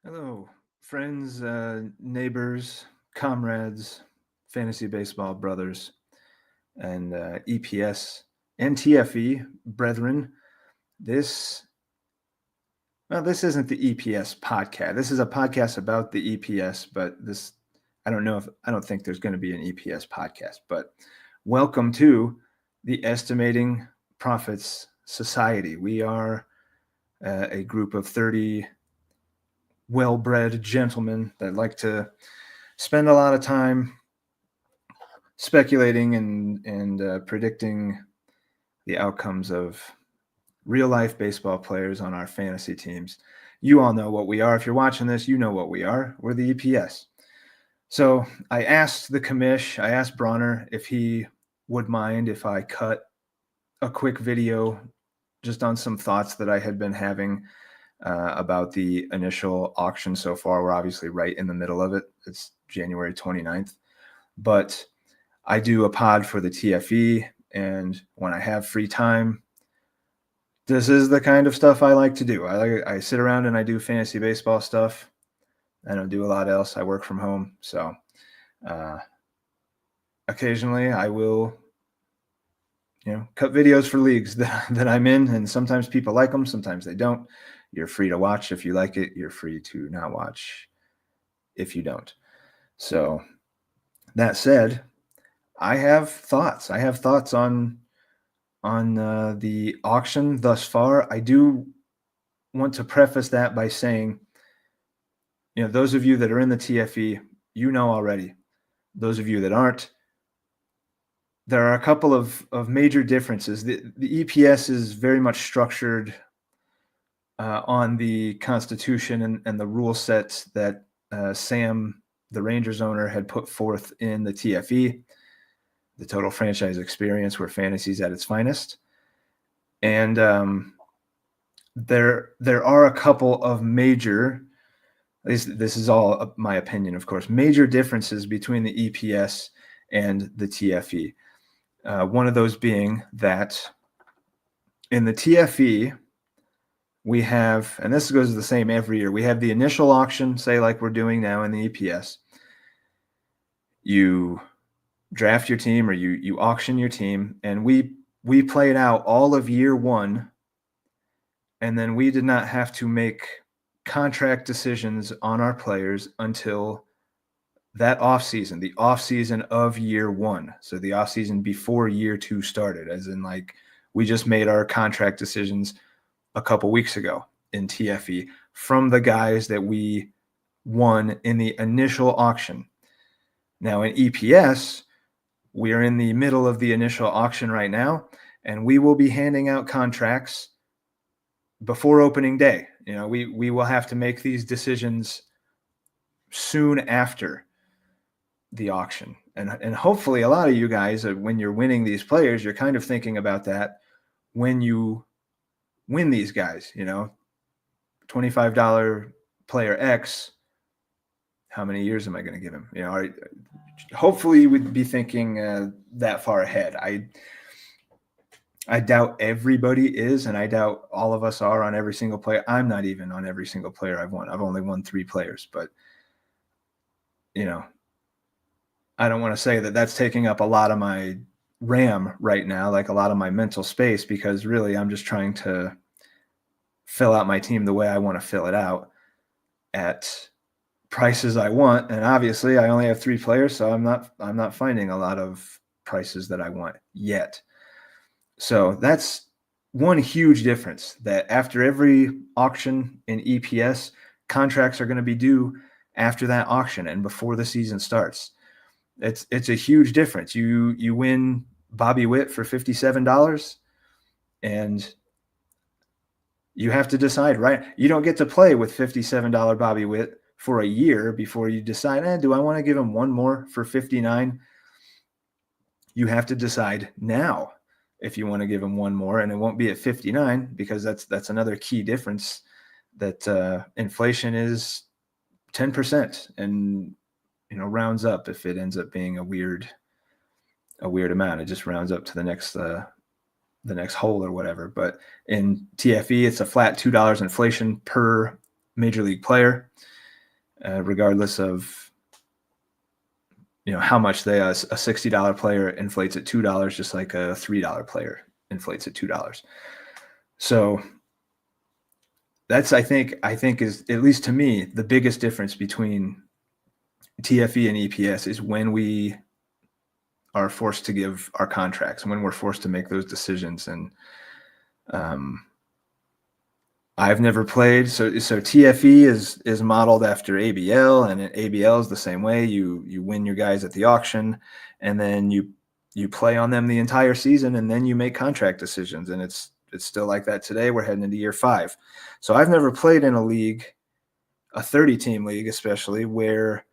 Hello, friends, neighbors, comrades, fantasy baseball brothers, and EPS and TFE brethren. This this isn't the EPS podcast. This is a podcast about the EPS, but I don't think there's going to be an EPS podcast. But welcome to the Estimating Profits Society. We are a group of 30 well-bred gentlemen that like to spend a lot of time speculating and predicting the outcomes of real life baseball players on our fantasy teams. You all know what we are. If you're watching this, you know what we are. We're the EPS. So I asked I asked Bronner if he would mind if I cut a quick video just on some thoughts that I had been having about the initial auction so far. We're obviously right in the middle of it. It's January 29th. But I do a pod for the TFE, and when I have free time, this is the kind of stuff I like to do. I sit around and I do fantasy baseball stuff. I don't do a lot else. I work from home, so occasionally I will, cut videos for leagues that I'm in, and sometimes people like them, sometimes they don't. You're free to watch if you like it. You're free to not watch if you don't. So that said, I have thoughts. I have thoughts on the auction thus far. I do want to preface that by saying, those of you that are in the TFE, you know already. Those of you that aren't, there are a couple of major differences. The EPS is very much structured on the Constitution and the rule sets that Sam, the Rangers owner, had put forth in the TFE, the total franchise experience, where fantasy's at its finest. And there are a couple of major, this is all my opinion, of course, major differences between the EPS and the TFE. One of those being that in the TFE, we have, and this goes the same every year, we have the initial auction, say like we're doing now in the EPS. You draft your team, or you auction your team, and we played out all of year one, and then we did not have to make contract decisions on our players until that offseason, the offseason of year one. So the offseason before year two started, as in like we just made our contract decisions a couple weeks ago in TFE from the guys that we won in the initial auction. Now in EPS, we are in the middle of the initial auction right now, and we will be handing out contracts before opening day. We will have to make these decisions soon after the auction. And hopefully a lot of you guys, when you're winning these players, you're kind of thinking about that when you win these guys, $25 player X, how many years am I going to give him? Hopefully you would be thinking that far ahead. I doubt everybody is, and I doubt all of us are on every single player. I'm not even on every single player I've won. I've only won 3 players, but I don't want to say that that's taking up a lot of my RAM right now, like a lot of my mental space, because really I'm just trying to fill out my team the way I want to fill it out at prices I want. And obviously I only have 3 players, so I'm not finding a lot of prices that I want yet. So that's one huge difference, that after every auction in EPS, contracts are going to be due after that auction and before the season starts. It's a huge difference. You win Bobby Witt for $57, and you have to decide, right? You don't get to play with $57 Bobby Witt for a year before you decide, do I want to give him one more for $59? You have to decide now if you want to give him one more, and it won't be at $59, because that's another key difference, that inflation is 10%, and rounds up if it ends up being a weird amount. It just rounds up to the next hole or whatever. But in TFE, it's a flat $2 inflation per major league player, regardless of how much a $60 player inflates at $2, just like a $3 player inflates at $2. So that's I think is, at least to me, the biggest difference between TFE and EPS is when we are forced to give our contracts, when we're forced to make those decisions. And I've never played, so TFE is modeled after ABL, and ABL is the same way. You win your guys at the auction, and then you play on them the entire season, and then you make contract decisions. And it's still like that today. We're heading into year 5. So I've never played in a league, a 30-team league especially, where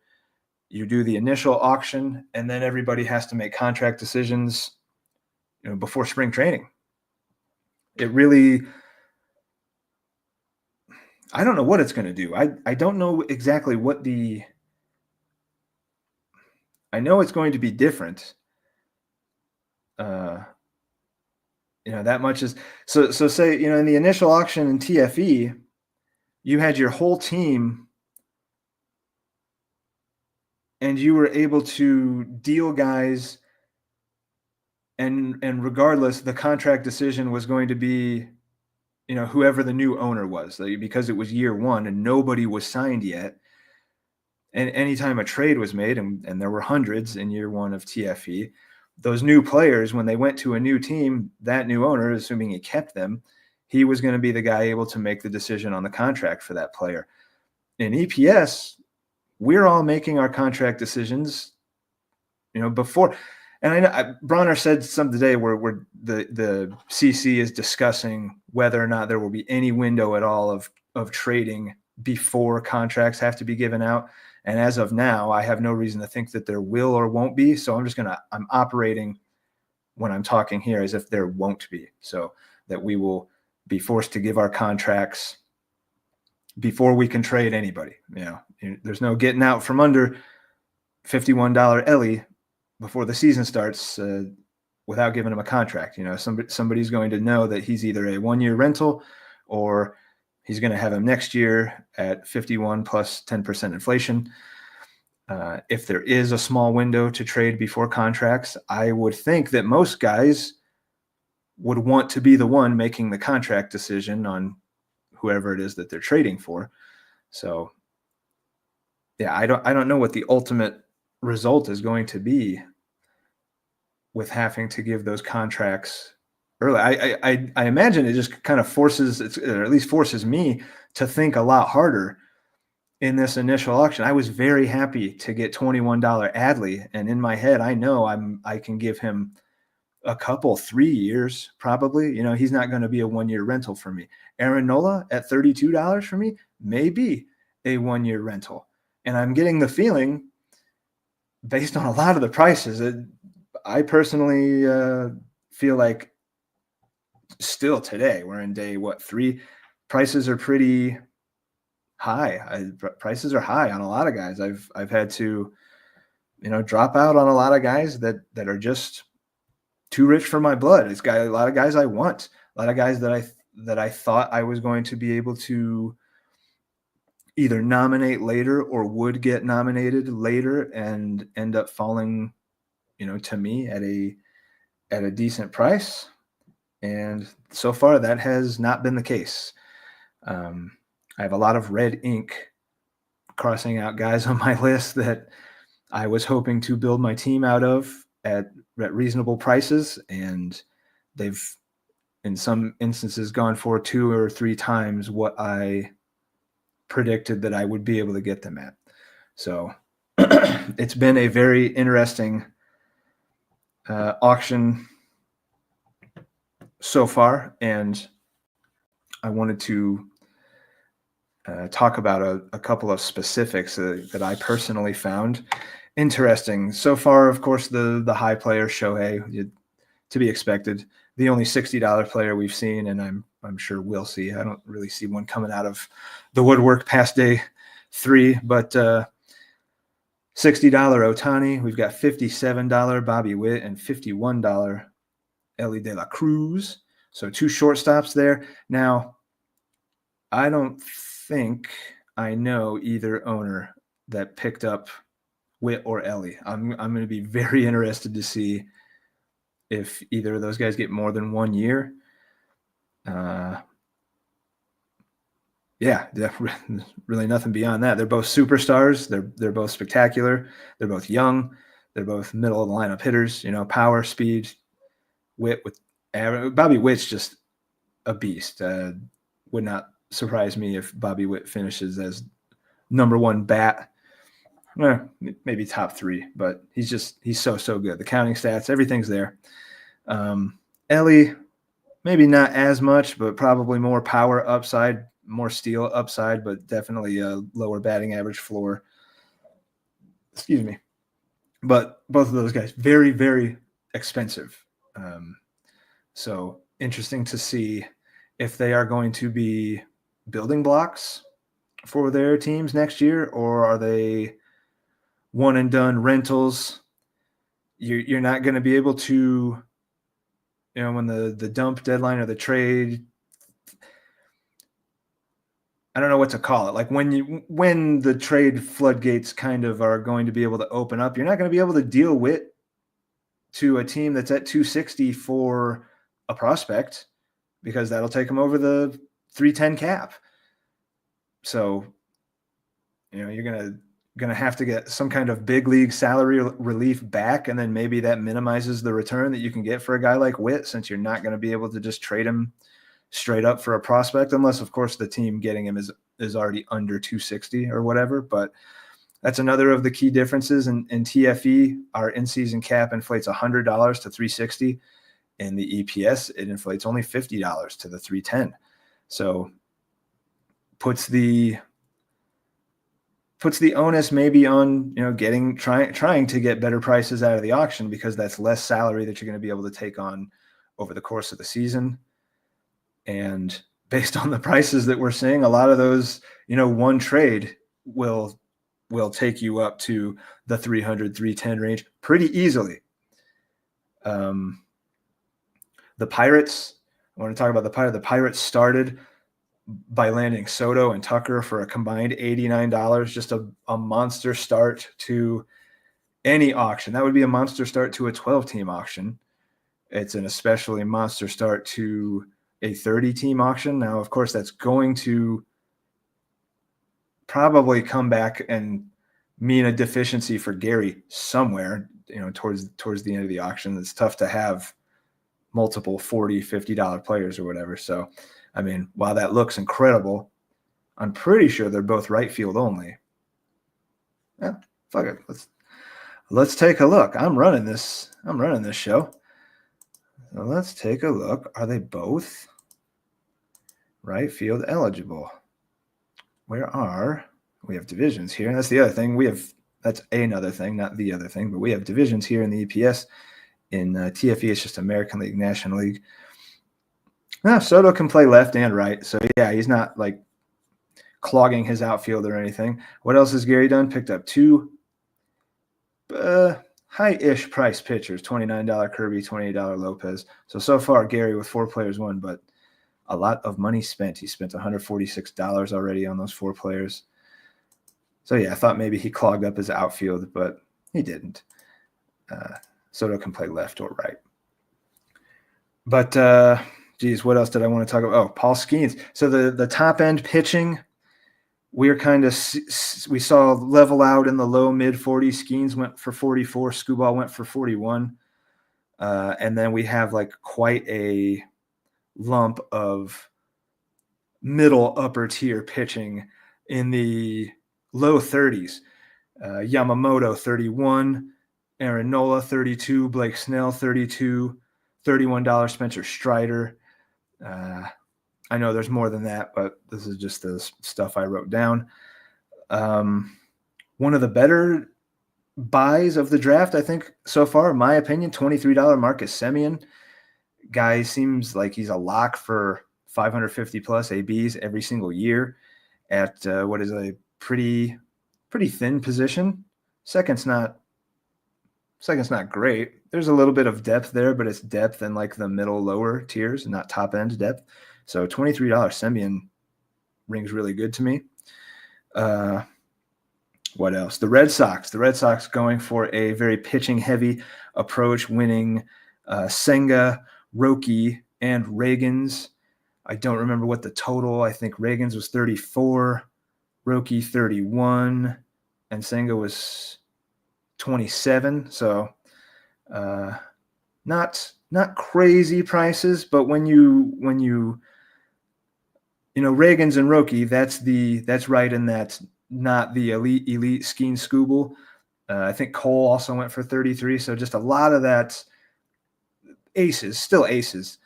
you do the initial auction and then everybody has to make contract decisions before spring training. It really, I don't know what it's going to do. I don't know exactly what I know it's going to be different. That much is so say, in the initial auction in TFE, you had your whole team and you were able to deal guys, and regardless, the contract decision was going to be, whoever the new owner was, because it was year 1 and nobody was signed yet. And anytime a trade was made, and there were hundreds in year 1 of TFE, those new players, when they went to a new team, that new owner, assuming he kept them, he was going to be the guy able to make the decision on the contract for that player. In EPS, we're all making our contract decisions, before. And I know Bronner said something today where the CC is discussing whether or not there will be any window at all of trading before contracts have to be given out. And as of now, I have no reason to think that there will or won't be. So I'm operating when I'm talking here as if there won't be, so that we will be forced to give our contracts before we can trade anybody. There's no getting out from under $51 Ellie before the season starts without giving him a contract. Somebody's going to know that he's either a 1-year rental or he's going to have him next year at 51 plus 10% inflation. If there is a small window to trade before contracts, I would think that most guys would want to be the one making the contract decision on whoever it is that they're trading for. So yeah, I don't know what the ultimate result is going to be with having to give those contracts early. I imagine it just kind of forces, or at least forces me to think a lot harder in this initial auction. I was very happy to get $21 Adley, and in my head, I know I can give him a couple, 3 years probably. He's not going to be a 1-year rental for me. Aaron Nola at $32 for me, maybe a 1-year rental. And I'm getting the feeling, based on a lot of the prices, that I personally feel like still today, we're in day 3, prices are pretty high. Prices are high on a lot of guys. I've had to, drop out on a lot of guys that are just too rich for my blood. It's got a lot of guys I want, a lot of guys that I thought I was going to be able to either nominate later or would get nominated later, and end up falling, to me at a decent price. And so far that has not been the case. I have a lot of red ink crossing out guys on my list that I was hoping to build my team out of at reasonable prices, and they've in some instances gone for 2 or 3 times what I predicted that I would be able to get them at. So it's been a very interesting auction so far, and I wanted to talk about a couple of specifics that I personally found interesting so far. Of course, the high player Shohei, to be expected, the only $60 player we've seen, and I'm sure we'll see. I don't really see one coming out of the woodwork past day 3, but $60 Ohtani. We've got $57 Bobby Witt and $51 Ellie De La Cruz. So 2 shortstops there. Now, I don't think I know either owner that picked up Witt or Ellie. I'm going to be very interested to see if either of those guys get more than 1 year. Yeah, really nothing beyond that. They're both superstars. They're both spectacular. They're both young. They're both middle of the lineup hitters. Power, speed. Witt with Bobby Witt's just a beast. Would not surprise me if Bobby Witt finishes as number one bat. Maybe top 3, but he's so good. The counting stats, everything's there. Ellie, maybe not as much, but probably more power upside, more steal upside, but definitely a lower batting average floor. Excuse me. But both of those guys, very, very expensive. So interesting to see if they are going to be building blocks for their teams next year, or are they one and done rentals? You're not going to be able to, when the dump deadline or the trade, I don't know what to call it. Like when the trade floodgates kind of are going to be able to open up, you're not going to be able to deal with to a team that's at 260 for a prospect, because that'll take them over the 310 cap. So, you're gonna have to get some kind of big league salary relief back, and then maybe that minimizes the return that you can get for a guy like Witt, since you're not going to be able to just trade him straight up for a prospect, unless of course the team getting him is already under 260 or whatever. But that's another of the key differences in TFE. Our in-season cap inflates $100 to 360. In the EPS, it inflates only $50 to the 310. So puts the onus maybe on trying to get better prices out of the auction, because that's less salary that you're going to be able to take on over the course of the season. And based on the prices that we're seeing, a lot of those, one trade will take you up to the 300, 310 range pretty easily. The Pirates, I want to talk about the Pirates. The Pirates started by landing Soto and Tucker for a combined $89, just a monster start to any auction. That would be a monster start to a 12-team auction. It's an especially monster start to a 30-team auction. Now, of course, that's going to probably come back and mean a deficiency for Gary somewhere, towards the end of the auction. It's tough to have multiple $40, $50 players or whatever. So, while that looks incredible, I'm pretty sure they're both right field only. Yeah, fuck it. Let's take a look. I'm running this show. So let's take a look. Are they both right field eligible? We have divisions here. And that's the other thing. That's another thing, not the other thing, but we have divisions here in the EPS. In TFE, it's just American League, National League. No, Soto can play left and right. So, yeah, he's not like clogging his outfield or anything. What else has Gary done? Picked up 2 high-ish price pitchers, $29 Kirby, $28 Lopez. So far, Gary with 4 players won, but a lot of money spent. He spent $146 already on those 4 players. So, yeah, I thought maybe he clogged up his outfield, but he didn't. Soto can play left or right. But, what else did I want to talk about? Oh, Paul Skeens. So the top-end pitching, we saw level out in the low mid 40s. Skeens went for 44. Skubal went for 41. And then we have like quite a lump of middle upper tier pitching in the low 30s. Yamamoto 31, Aaron Nola 32, Blake Snell 32, $31 Spencer Strider. I know there's more than that, but this is just the stuff I wrote down. One of the better buys of the draft, I think, so far, in my opinion, $23 Marcus Semien. Guy seems like he's a lock for 550 plus ABs every single year at what is a pretty thin position. Second's not great. There's a little bit of depth there, but it's depth in like the middle lower tiers, not top end depth. So $23 Semien rings really good to me. What else? The Red Sox. The Red Sox going for a very pitching-heavy approach, winning Senga, Roki, and Reagans. I don't remember what the total. I think Reagans was 34, Roki 31, and Senga was 27. So not crazy prices, but when you Reagans and Roki, that's right in that not the elite Skeen Scooble. I think Cole also went for 33. So just a lot of that aces, still aces,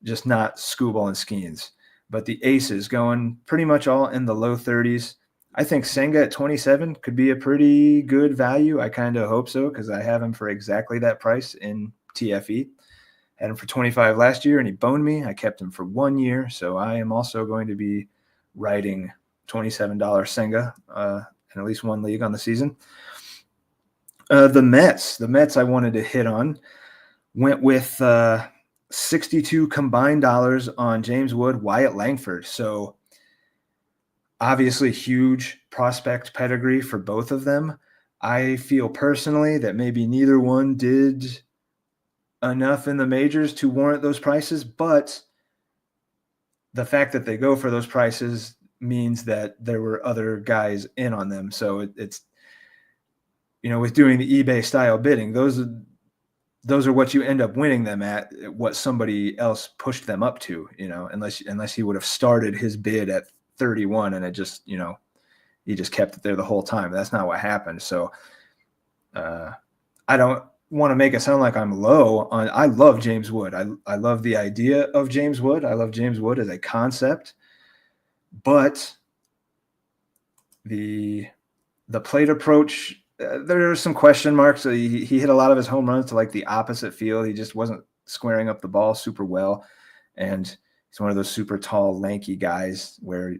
just not Scooble and Skeens. But the aces going pretty much all in the low 30s. I think Senga at 27 could be a pretty good value. I kind of hope so because I have him for exactly that price in TFE. Had him for 25 last year, and he boned me. I kept him for 1 year, so I am also going to be writing $27 Senga in at least one league on the season. The Mets I wanted to hit on. Went with 62 combined dollars on James Wood, Wyatt Langford. So obviously huge prospect pedigree for both of them. I feel personally that maybe neither one did enough in the majors to warrant those prices, but the fact that they go for those prices means that there were other guys in on them. So it's with doing the eBay style bidding, those are what you end up winning them at, what somebody else pushed them up to, unless he would have started his bid at 31 and it just, he just kept it there the whole time. That's not what happened. So I don't want to make it sound like I'm low on. I love James Wood. I love the idea of James Wood. I love James Wood as a concept, but the plate approach, there are some question marks. He hit a lot of his home runs to like the opposite field. He just wasn't squaring up the ball super well, and he's one of those super tall, lanky guys where you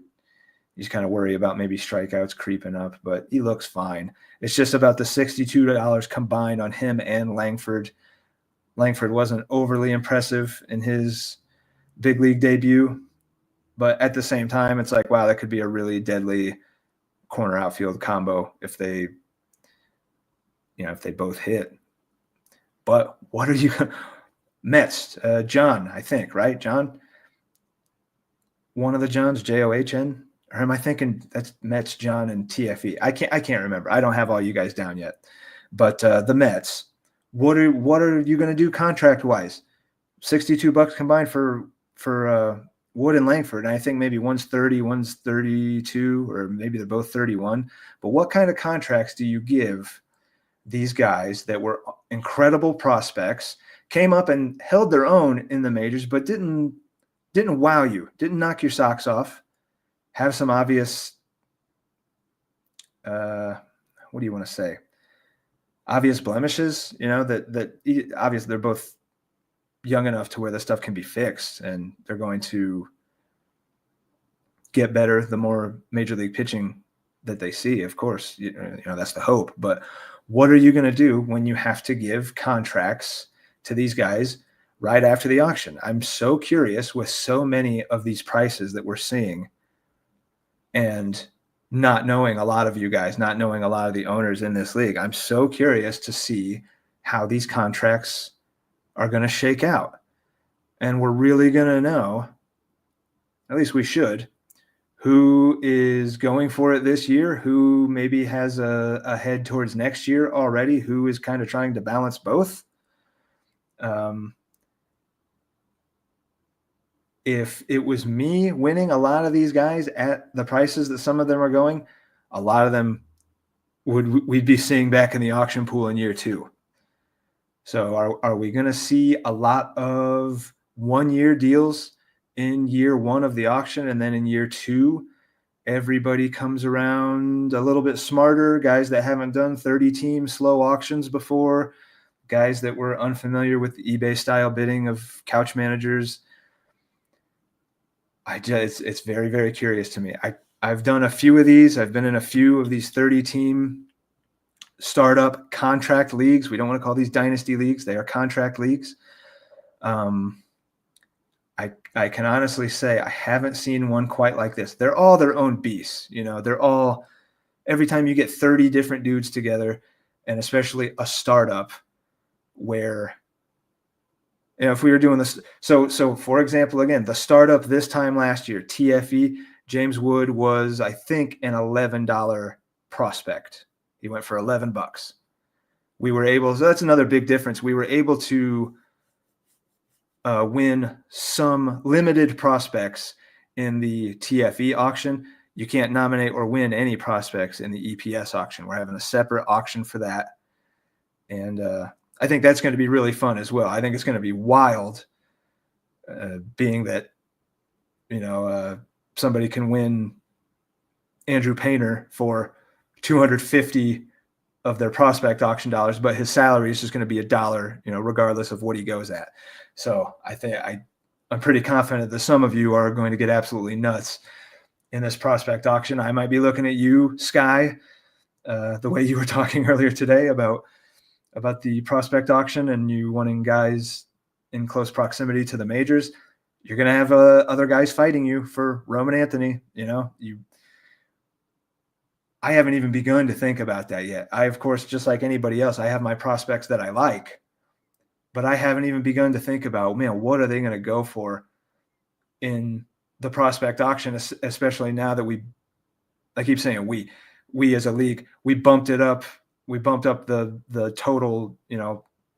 just kind of worry about maybe strikeouts creeping up, but he looks fine. It's just about the $62 combined on him and Langford. Langford wasn't overly impressive in his big league debut, but at the same time, it's like, wow, that could be a really deadly corner outfield combo if they both hit. But what are you Mets? John, I think, right? John? One of the Johns, John? Or am I thinking that's Mets, John, and TFE? I can't remember. I don't have all you guys down yet. But the Mets, what are you going to do contract wise? $62 combined for Wood and Langford. And I think maybe one's 30, one's 32, or maybe they're both 31. But what kind of contracts do you give these guys that were incredible prospects, came up and held their own in the majors, but didn't wow you, didn't knock your socks off, have some obvious, what do you want to say? Obvious blemishes, that obviously they're both young enough to where this stuff can be fixed, and they're going to get better the more major league pitching that they see. Of course, that's the hope. But what are you going to do when you have to give contracts to these guys right after the auction? I'm so curious with so many of these prices that we're seeing, and not knowing a lot of you guys, not knowing a lot of the owners in this league. I'm so curious to see how these contracts are going to shake out. And we're really going to know, at least we should, who is going for it this year, who maybe has a head towards next year already, who is kind of trying to balance both. If it was me winning a lot of these guys at the prices that some of them are going, a lot of them we'd be seeing back in the auction pool in year 2. So are we going to see a lot of 1-year deals in year 1 of the auction, and then in year 2, everybody comes around a little bit smarter, guys that haven't done 30-team slow auctions before, guys that were unfamiliar with the eBay style bidding of couch managers? It's very, very curious to me. I've done a few of these. I've been in a few of these 30-team startup contract leagues. We don't want to call these dynasty leagues. They are contract leagues. I I can honestly say I haven't seen one quite like this. They're all their own beasts. They're all, every time you get 30 different dudes together, and especially a startup where, if we were doing this, so for example, again, the startup this time last year, TFE, James Wood was, I think, an $11 prospect. He went for $11. We were able, so that's another big difference. We were able to win some limited prospects in the TFE auction. You can't nominate or win any prospects in the EPS auction. We're having a separate auction for that. And I think that's going to be really fun as well. I think it's going to be wild, being that, somebody can win Andrew Painter for 250 of their prospect auction dollars, but his salary is just going to be $1, regardless of what he goes at. So I think I'm pretty confident that some of you are going to get absolutely nuts in this prospect auction. I might be looking at you, Sky, the way you were talking earlier today about the prospect auction and you wanting guys in close proximity to the majors. You're going to have other guys fighting you for Roman Anthony. I haven't even begun to think about that yet. I, of course, just like anybody else, I have my prospects that I like, but I haven't even begun to think about, man, what are they going to go for in the prospect auction, especially now that I keep saying we as a league, we bumped up the total,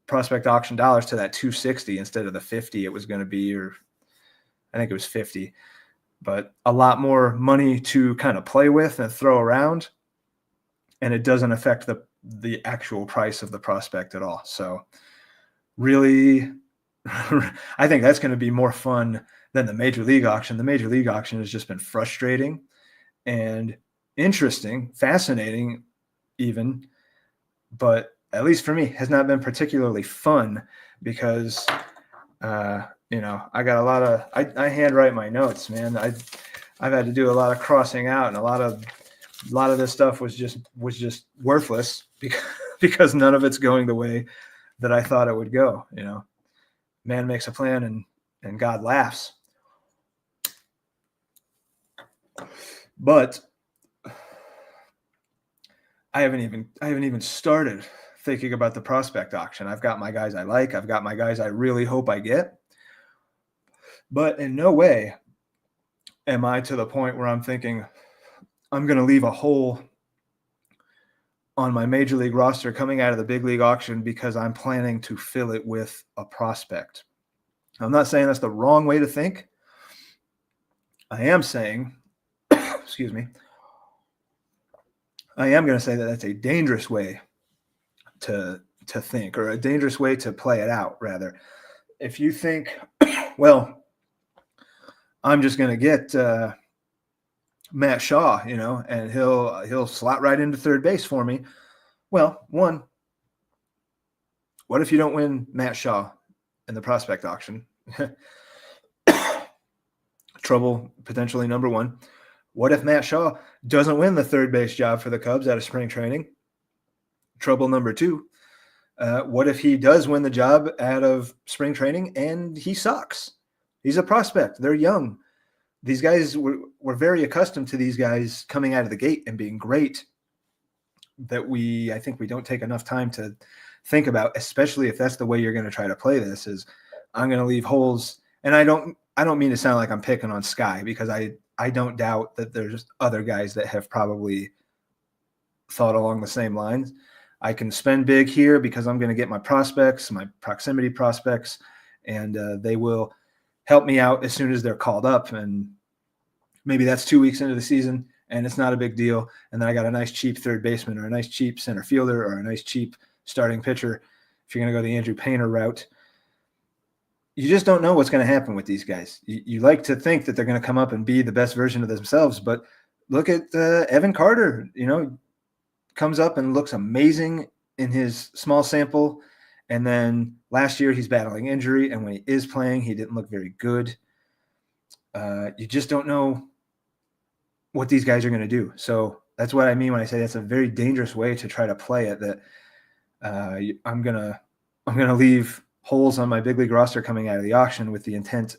prospect auction dollars to that 260 instead of the 50 it was going to be, or I think it was 50, but a lot more money to kind of play with and throw around. And it doesn't affect the actual price of the prospect at all. So really, I think that's going to be more fun than the Major League auction. The Major League auction has just been frustrating and interesting, fascinating even, but at least for me, has not been particularly fun because, I got a lot of, I handwrite my notes, man. I've had to do a lot of crossing out, and a lot of this stuff was just worthless because none of it's going the way that I thought it would go. Man makes a plan and God laughs. But I haven't even started thinking about the prospect auction. I've got my guys I like. I've got my guys I really hope I get. But in no way am I to the point where I'm thinking I'm going to leave a hole on my major league roster coming out of the big league auction because I'm planning to fill it with a prospect. I'm not saying that's the wrong way to think. I am saying, excuse me, I am going to say that that's a dangerous way to think, or a dangerous way to play it out, rather. If you think, well, I'm just going to get Matt Shaw, and he'll slot right into third base for me. Well, one, what if you don't win Matt Shaw in the prospect auction? Trouble potentially number one. What if Matt Shaw doesn't win the third base job for the Cubs out of spring training? Trouble number two. What if he does win the job out of spring training and he sucks? He's a prospect. They're young. These guys, we're very accustomed to these guys coming out of the gate and being great, that I think we don't take enough time to think about, especially if that's the way you're going to try to play this, is I'm going to leave holes. And I don't mean to sound like I'm picking on Sky, because I don't doubt that there's other guys that have probably thought along the same lines. I can spend big here because I'm going to get my prospects, my proximity prospects, and they will help me out as soon as they're called up. And maybe that's 2 weeks into the season and it's not a big deal. And then I got a nice cheap third baseman, or a nice cheap center fielder, or a nice cheap starting pitcher. If you're going to go the Andrew Painter route, you just don't know what's going to happen with these guys. You like to think that they're going to come up and be the best version of themselves, but look at Evan Carter, comes up and looks amazing in his small sample. And then last year he's battling injury, and when he is playing, he didn't look very good. You just don't know what these guys are going to do. So that's what I mean when I say that's a very dangerous way to try to play it, that I'm going to leave holes on my big league roster coming out of the auction with the intent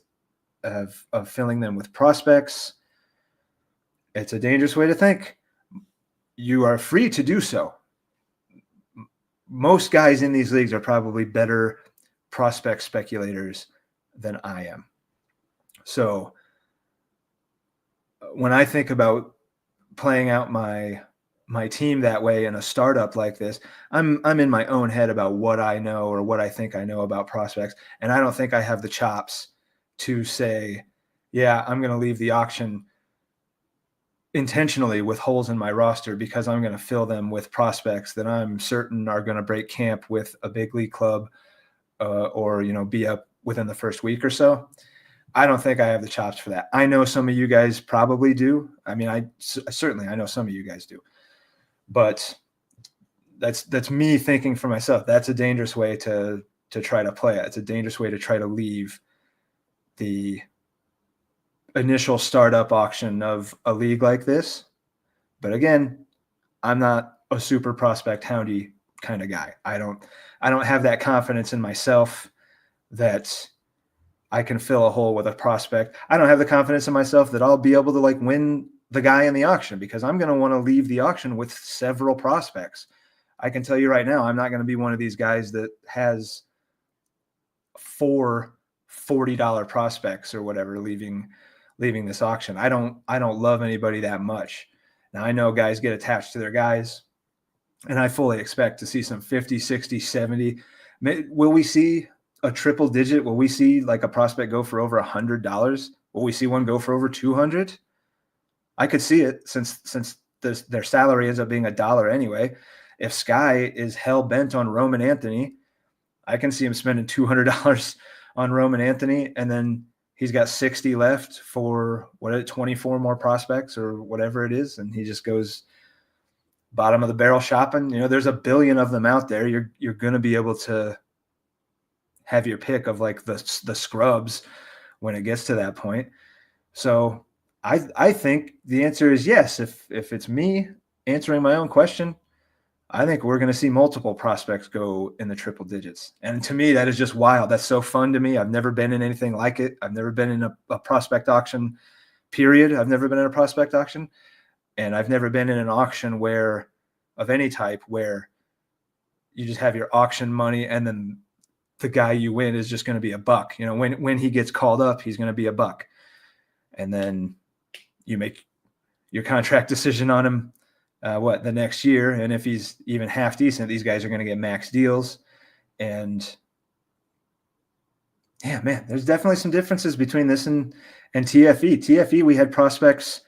of filling them with prospects. It's a dangerous way to think. You are free to do so. Most guys in these leagues are probably better prospect speculators than I am. So when I think about playing out my team that way in a startup like this, I'm in my own head about what I know or what I think I know about prospects, and I don't think I have the chops to say, yeah, I'm going to leave the auction intentionally with holes in my roster because I'm going to fill them with prospects that I'm certain are going to break camp with a big league club or be up within the first week or so. I don't think I have the chops for that. I know some of you guys probably do. I mean, I know some of you guys do, but that's me thinking for myself. That's a dangerous way to try to play it. It's a dangerous way to try to leave the initial startup auction of a league like this. But again, I'm not a super prospect houndy kind of guy. I don't have that confidence in myself that I can fill a hole with a prospect. I don't have the confidence in myself that I'll be able to win the guy in the auction because I'm going to want to leave the auction with several prospects. I can tell you right now, I'm not going to be one of these guys that has 4 $40 prospects or whatever leaving this auction. I don't love anybody that much. Now I know guys get attached to their guys, and I fully expect to see some 50, 60, 70. Will we see a triple digit? Will we see a prospect go for over $100? Will we see one go for over 200? I could see it since their salary ends up being $1 anyway. If Sky is hell bent on Roman Anthony, I can see him spending $200 on Roman Anthony, and then he's got 60 left for 24 more prospects or whatever it is, and he just goes bottom of the barrel shopping. There's a billion of them out there. You're going to be able to have your pick of the scrubs when it gets to that point. So I think the answer is yes. If it's me answering my own question, I think we're going to see multiple prospects go in the triple digits. And to me, that is just wild. That's so fun to me. I've never been in anything like it. I've never been in a prospect auction, period. I've never been in a prospect auction. And I've never been in an auction of any type where you just have your auction money and then the guy you win is just going to be a buck. When he gets called up, he's going to be a buck. And then you make your contract decision on him the next year. And if he's even half decent, these guys are going to get max deals. And yeah, man, there's definitely some differences between this and TFE. TFE, we had prospects.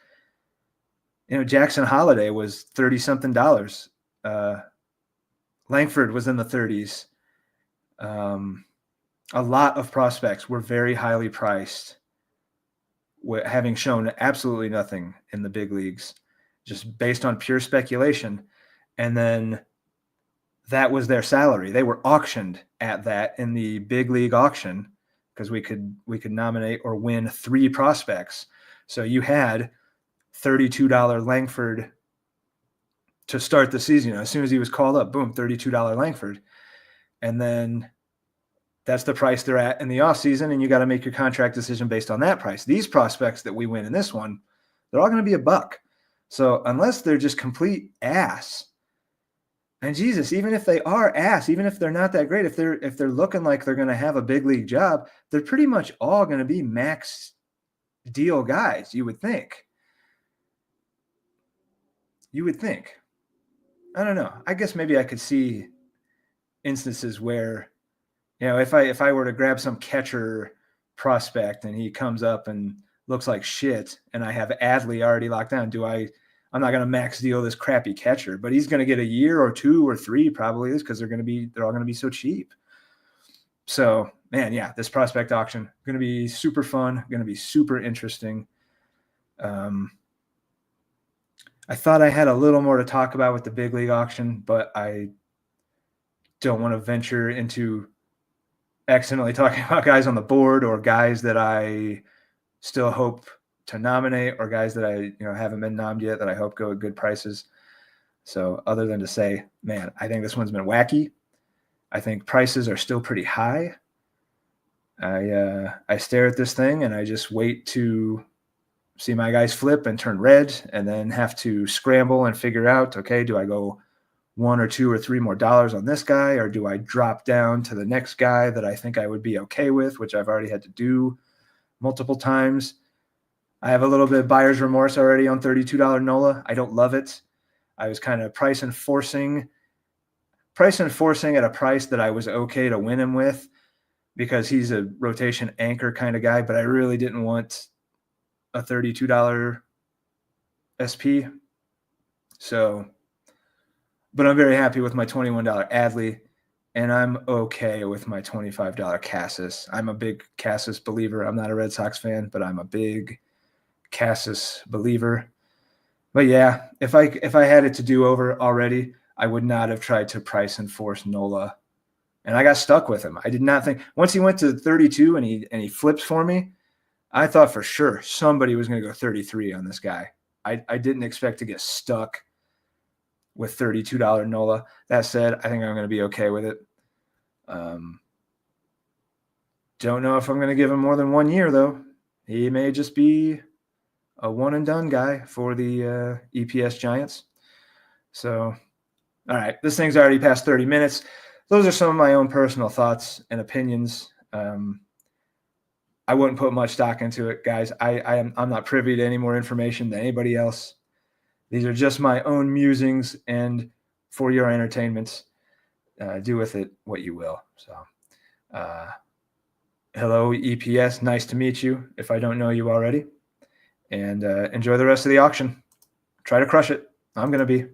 Jackson Holiday was $30-something. Langford was in the 30s. A lot of prospects were very highly priced, having shown absolutely nothing in the big leagues, just based on pure speculation. And then that was their salary. They were auctioned at that in the big league auction because we could nominate or win 3 prospects. So you had $32 Langford to start the season. As soon as he was called up, boom, $32 Langford. And then that's the price they're at in the offseason, and you got to make your contract decision based on that price. These prospects that we win in this one, they're all going to be a buck. So unless they're just complete ass, and Jesus, even if they are ass, even if they're not that great, if they're looking like they're going to have a big league job, they're pretty much all going to be max deal guys, you would think. I don't know. I guess maybe I could see instances where, if I were to grab some catcher prospect and he comes up and looks like shit and I have Adley already locked down, I'm not going to max deal this crappy catcher, but he's going to get a year or 2 or 3 probably is because they're all going to be so cheap. So, man, yeah, this prospect auction going to be super fun, going to be super interesting. I thought I had a little more to talk about with the big league auction, but I don't want to venture into accidentally talking about guys on the board or guys that I still hope to nominate or guys that I haven't been nommed yet that I hope go at good prices. So other than to say, man, I think this one's been wacky. I think prices are still pretty high. I stare at this thing and I just wait to see my guys flip and turn red, and then have to scramble and figure out, okay, do I go $1 or $2 or $3 more on this guy, or do I drop down to the next guy that I think I would be okay with, which I've already had to do multiple times. I have a little bit of buyer's remorse already on $32 NOLA. I don't love it. I was kind of price enforcing at a price that I was okay to win him with, because he's a rotation anchor kind of guy, but I really didn't want a $32 SP. So, but I'm very happy with my $21 Adley, and I'm okay with my $25 Cassis. I'm a big Cassis believer. I'm not a Red Sox fan, but I'm a big Cassis believer. But yeah, if I had it to do over already, I would not have tried to price enforce Nola. And I got stuck with him. I did not think, once he went to 32 and he flips for me, I thought for sure somebody was going to go 33 on this guy. I didn't expect to get stuck with $32 NOLA. That said, I think I'm going to be okay with it. Don't know if I'm going to give him more than 1 year, though. He may just be a one and done guy for the EPS Giants. So, all right, this thing's already past 30 minutes. Those are some of my own personal thoughts and opinions. I wouldn't put much stock into it, guys. I'm not privy to any more information than anybody else. These are just my own musings, and for your entertainment, do with it what you will. So, hello, EPS. Nice to meet you, if I don't know you already. And enjoy the rest of the auction. Try to crush it. I'm going to be.